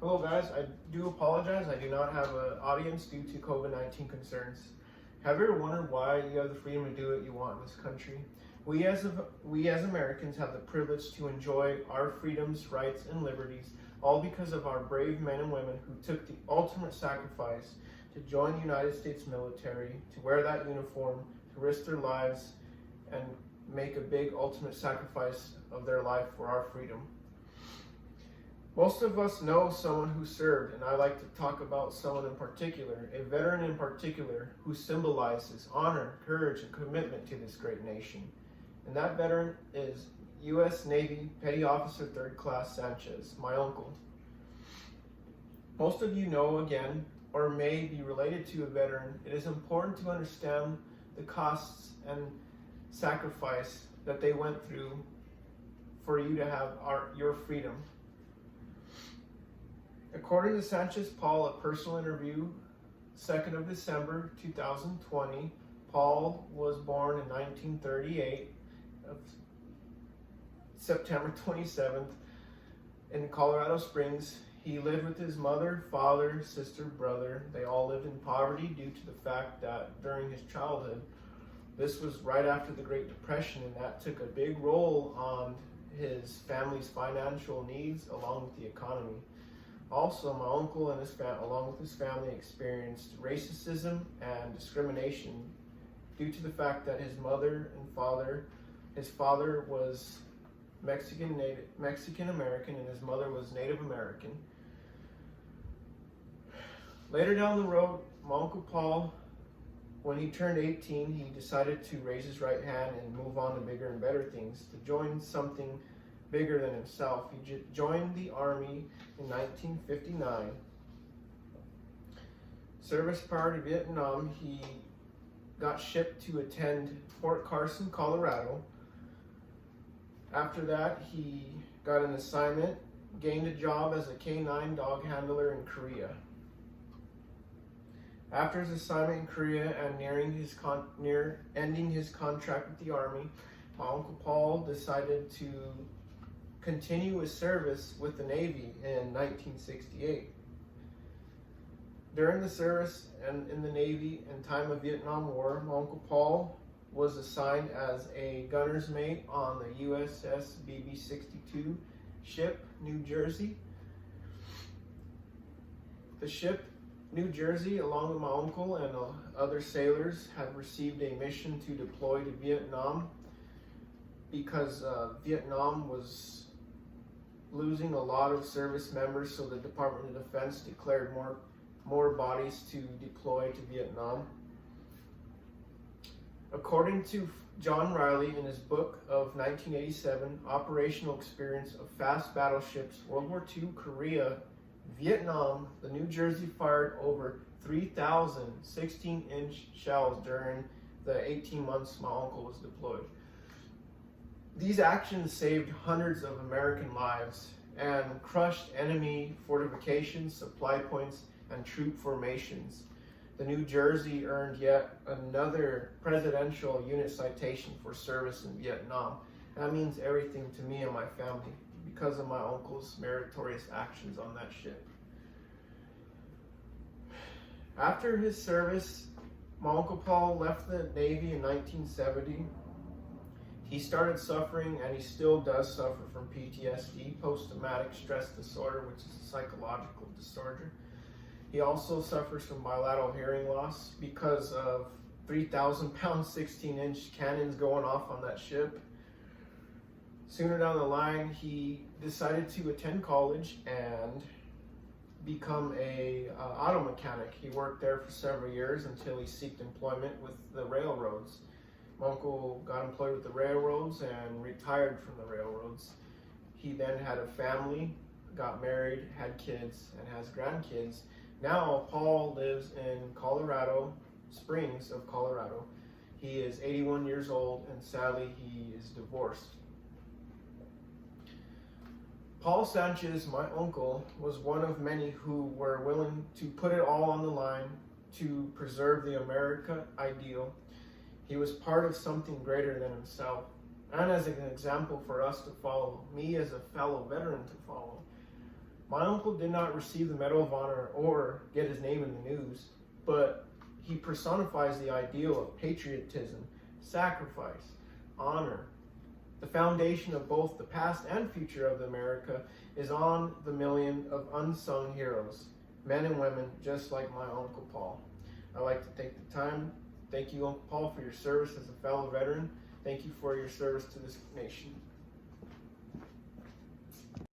Hello guys, I do apologize. I do not have an audience due to COVID-19 concerns. Have you ever wondered why you have the freedom to do what you want in this country? We as Americans have the privilege to enjoy our freedoms, rights, and liberties, all because of our brave men and women who took the ultimate sacrifice to join the United States military, to wear that uniform, to risk their lives, and make a big ultimate sacrifice of their life for our freedom. Most of us know someone who served, and I like to talk about someone in particular, a veteran in particular, who symbolizes honor, courage, and commitment to this great nation. And that veteran is U.S. Navy Petty Officer 3rd Class Sanchez, my uncle. Most of you know, again, or may be related to a veteran. It is important to understand the costs and sacrifice that they went through for you to have your freedom. According to Sanchez Paul, a personal interview, 2nd of December 2020, Paul was born in 1938, of September 27th, in Colorado Springs. He lived with his mother, father, sister, brother. They all lived in poverty due to the fact that during his childhood, this was right after the Great Depression, and that took a big role on his family's financial needs along with the economy. Also, my uncle and along with his family experienced racism and discrimination due to the fact that his father was Mexican American and his mother was Native American. Later down the road, my Uncle Paul, when he turned 18, he decided to raise his right hand and move on to bigger and better things, to join something bigger than himself. He joined the Army in 1959. Service prior to Vietnam, he got shipped to attend Fort Carson, Colorado. After that, he got an assignment, gained a job as a K-9 dog handler in Korea. After his assignment in Korea and near ending his contract with the Army, my Uncle Paul decided to continue his service with the Navy in 1968. During the service and in the Navy and time of Vietnam War, my Uncle Paul was assigned as a gunner's mate on the USS BB-62 ship, New Jersey. The ship, New Jersey, along with my uncle and other sailors, had received a mission to deploy to Vietnam because Vietnam was losing a lot of service members, so the Department of Defense declared more bodies to deploy to Vietnam. According to John Riley in his book of 1987, Operational Experience of Fast Battleships, World War II, Korea, Vietnam, the New Jersey fired over 3,000 16-inch shells during the 18 months my uncle was deployed. These actions saved hundreds of American lives and crushed enemy fortifications, supply points, and troop formations. The New Jersey earned yet another Presidential Unit Citation for service in Vietnam. And that means everything to me and my family because of my uncle's meritorious actions on that ship. After his service, my Uncle Paul left the Navy in 1970. He started suffering, and he still does suffer from PTSD, post-traumatic stress disorder, which is a psychological disorder. He also suffers from bilateral hearing loss because of 3,000-pound 16-inch cannons going off on that ship. Sooner down the line, he decided to attend college and become a auto mechanic. He worked there for several years until he sought employment with the railroads. My uncle got employed with the railroads and retired from the railroads. He then had a family, got married, had kids, and has grandkids. Now Paul lives in Colorado Springs of Colorado. He is 81 years old, and sadly he is divorced. Paul Sanchez, my uncle, was one of many who were willing to put it all on the line to preserve the America ideal. He was part of something greater than himself, and as an example for us to follow, me as a fellow veteran to follow. My uncle did not receive the Medal of Honor or get his name in the news, but he personifies the ideal of patriotism, sacrifice, honor. The foundation of both the past and future of America is on the million of unsung heroes, men and women just like my Uncle Paul. I'd like to take the time. Thank you, Uncle Paul, for your service as a fellow veteran. Thank you for your service to this nation.